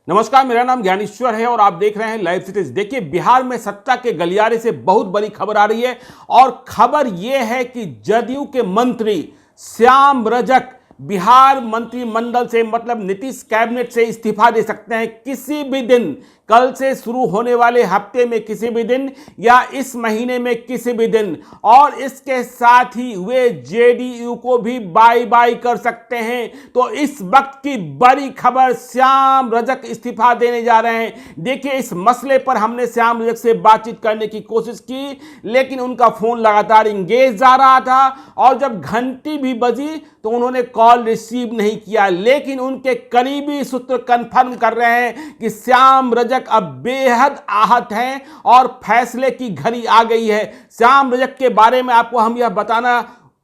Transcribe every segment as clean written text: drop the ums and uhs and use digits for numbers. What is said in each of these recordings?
नमस्कार, मेरा नाम ज्ञानेश्वर है और आप देख रहे हैं लाइव सिटीज। देखिए, बिहार में सत्ता के गलियारे से बहुत बड़ी खबर आ रही है और खबर यह है कि जदयू के मंत्री श्याम रजक बिहार मंत्रिमंडल से मतलब नीतीश कैबिनेट से इस्तीफा दे सकते हैं किसी भी दिन। कल से शुरू होने वाले हफ्ते में किसी भी दिन या इस महीने में किसी भी दिन, और इसके साथ ही वे जेडीयू को भी बाय बाय कर सकते हैं। तो इस वक्त की बड़ी खबर, श्याम रजक इस्तीफा देने जा रहे हैं। देखिए, इस मसले पर हमने श्याम रजक से बातचीत करने की कोशिश की, लेकिन उनका फोन लगातार इंगेज जा रहा था और जब घंटी भी बजी तो उन्होंने कॉल रिसीव नहीं किया। लेकिन उनके करीबी सूत्र कंफर्म कर रहे हैं कि श्याम रजक अब बेहद आहत हैं और फैसले की घड़ी आ गई है। श्याम रजक के बारे में आपको हम यह बताना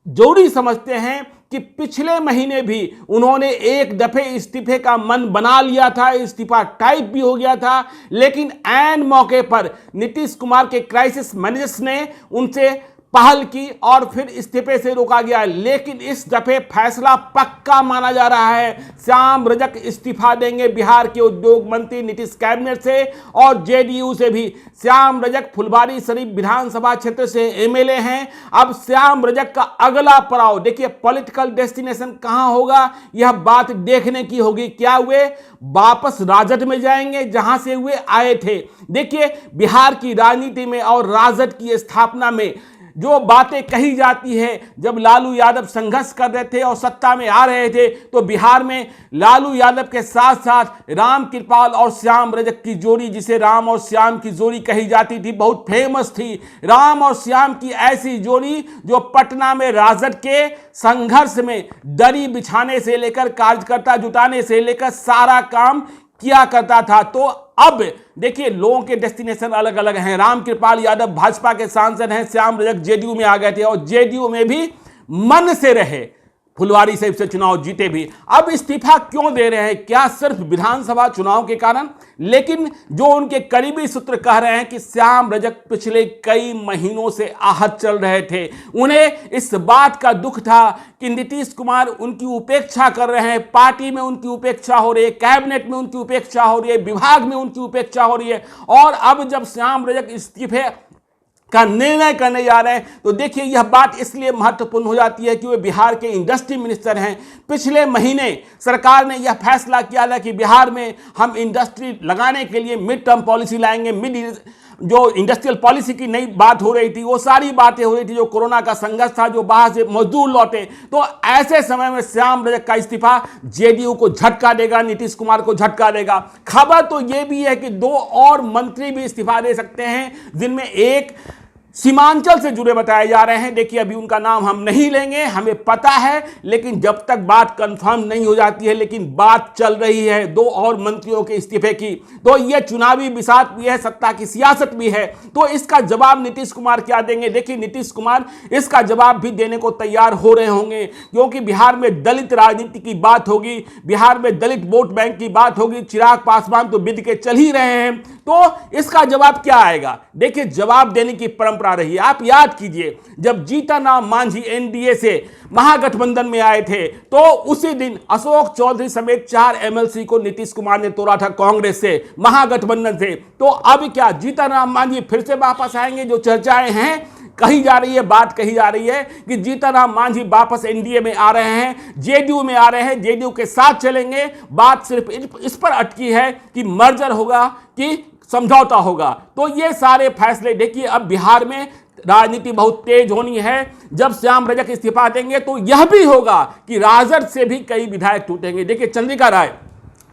जरूरी समझते हैं कि पिछले महीने भी उन्होंने एक दफे इस्तीफे का मन बना लिया था, इस्तीफा टाइप भी हो गया था, लेकिन ऐन मौके पर नीतीश कुमार के क्राइसिस मैनेजर्स ने उनसे पहल की और फिर इस्तीफे से रोका गया। लेकिन इस दफे फैसला पक्का माना जा रहा है, श्याम रजक इस्तीफा देंगे बिहार के उद्योग मंत्री नीतीश कैबिनेट से और जेडीयू से भी। श्याम रजक फुलवारी शरीफ विधानसभा क्षेत्र से एमएलए हैं। अब श्याम रजक का अगला पड़ाव, देखिए पॉलिटिकल डेस्टिनेशन कहां होगा, यह बात देखने की होगी। क्या वे वापस राजद में जाएंगे जहां से वे आए थे? देखिए, बिहार की राजनीति में और राजद की स्थापना में जो बातें कही जाती है, जब लालू यादव संघर्ष कर रहे थे और सत्ता में आ रहे थे तो बिहार में लालू यादव के साथ साथ राम कृपाल और श्याम रजक की जोड़ी, जिसे राम और श्याम की जोड़ी कही जाती थी, बहुत फेमस थी। राम और श्याम की ऐसी जोड़ी जो पटना में राजद के संघर्ष में दरी बिछाने से लेकर कार्यकर्ता जुटाने से लेकर सारा काम किया करता था। तो अब देखिए, लोगों के डेस्टिनेशन अलग अलग हैं। राम कृपाल यादव भाजपा के सांसद हैं, श्याम रजक जेडीयू में आ गए थे और जेडीयू में भी मन से रहे, फुलवारी शरीफ से चुनाव जीते भी। अब इस्तीफा क्यों दे रहे हैं? क्या सिर्फ विधानसभा चुनाव के कारण? लेकिन जो उनके करीबी सूत्र कह रहे हैं कि श्याम रजक पिछले कई महीनों से आहत चल रहे थे। उन्हें इस बात का दुख था कि नीतीश कुमार उनकी उपेक्षा कर रहे हैं, पार्टी में उनकी उपेक्षा हो रही है, कैबिनेट में उनकी उपेक्षा हो रही है, विभाग में उनकी उपेक्षा हो रही है। और अब जब श्याम रजक इस्तीफे का निर्णय करने जा रहे हैं तो देखिए, यह बात इसलिए महत्वपूर्ण हो जाती है कि वे बिहार के इंडस्ट्री मिनिस्टर हैं। पिछले महीने सरकार ने यह फैसला किया था कि बिहार में हम इंडस्ट्री लगाने के लिए मिड टर्म पॉलिसी लाएंगे। जो इंडस्ट्रियल पॉलिसी की नई बात हो रही थी, वो सारी बातें हो रही थी, जो कोरोना का संघर्ष था, जो बाहर से मजदूर लौटे। तो ऐसे समय में श्याम रजक का इस्तीफा जेडीयू को झटका देगा, नीतीश कुमार को झटका देगा। खबर तो यह भी है कि 2 और मंत्री भी इस्तीफा दे सकते हैं, जिनमें एक सीमांचल से जुड़े बताए जा रहे हैं। देखिए, अभी उनका नाम हम नहीं लेंगे, हमें पता है, लेकिन जब तक बात कंफर्म नहीं हो जाती है, लेकिन बात चल रही है 2 और मंत्रियों के इस्तीफे की। तो यह चुनावी बिसात भी है, सत्ता की सियासत भी है। तो इसका जवाब नीतीश कुमार क्या देंगे? देखिए, नीतीश कुमार इसका जवाब भी देने को तैयार हो रहे होंगे, क्योंकि बिहार में दलित राजनीति की बात होगी, बिहार में दलित वोट बैंक की बात होगी। चिराग पासवान तो बिद के चल ही रहे हैं। तो इसका जवाब क्या आएगा? देखिए, जवाब देने की परंपरा रही है। आप याद कीजिए, जब जीतन राम मांझी एनडीए से महागठबंधन में आए थे तो उसी दिन अशोक चौधरी समेत 4 एमएलसी को नीतीश कुमार ने तोड़ा था कांग्रेस से, महागठबंधन से। तो अब क्या जीतन राम मांझी फिर से वापस आएंगे? जो चर्चाएं हैं, कही जा रही है, बात कही जा रही है कि जीतन राम मांझी वापस एनडीए में आ रहे हैं, जेडीयू में आ रहे हैं, जेडीयू के साथ चलेंगे। बात सिर्फ इस पर अटकी है कि मर्जर होगा कि समझौता होगा। तो ये सारे फैसले, देखिए, अब बिहार में राजनीति बहुत तेज होनी है। जब श्याम रजक इस्तीफा देंगे तो यह भी होगा कि राजद से भी कई विधायक टूटेंगे। देखिए, चंद्रिका राय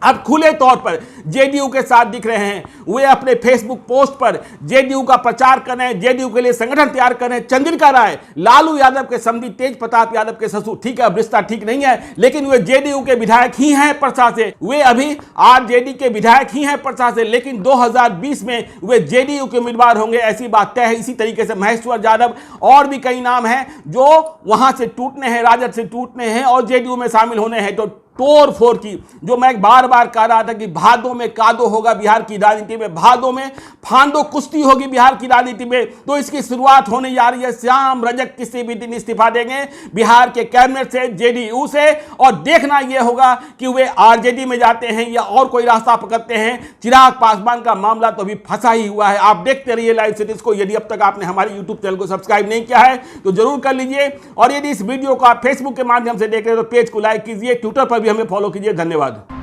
अब खुले तौर पर जेडीयू के साथ दिख रहे हैं। वे अपने फेसबुक पोस्ट पर जेडीयू का प्रचार कर रहे हैं, जेडीयू के लिए संगठन तैयार कर रहे हैं। चंद्रिका राय लालू यादव के समधी तेज प्रताप यादव के ससुर, ठीक है, अब रिश्ता ठीक नहीं है, लेकिन वे जेडीयू के विधायक ही हैं परसा से। वे अभी आरजेडी के विधायक ही हैं परसा से, लेकिन 2020 में वे जेडीयू के उम्मीदवार होंगे, ऐसी बात तय है। इसी तरीके से महेश्वर यादव और भी कई नाम हैं जो वहां से टूटने हैं, राजद से टूटने हैं और जेडीयू में शामिल होने हैं। तो तोड़ फोड़ की। जो मैं बार बार कह रहा था कि भादों में कादो होगा बिहार की राजनीति में, भादों में फांदो कुश्ती होगी बिहार की राजनीति में, तो इसकी शुरुआत होने जा रही है। श्याम रजक किसी भी दिन इस्तीफा देंगे बिहार के कैबिनेट से, जेडीयू से, और देखना यह होगा कि वे आरजेडी में जाते हैं या और कोई रास्ता पकड़ते हैं। चिराग पासवान का मामला तो अभी फंसा ही हुआ है। आप देखते रहिए लाइव सिटीज को। यदि अब तक आपने हमारे यूट्यूब चैनल को सब्सक्राइब नहीं किया है तो जरूर कर लीजिए, और यदि इस वीडियो को आप फेसबुक के माध्यम से देख रहे हैं तो पेज को लाइक कीजिए, ट्विटर पर भी हमें फॉलो कीजिए। धन्यवाद।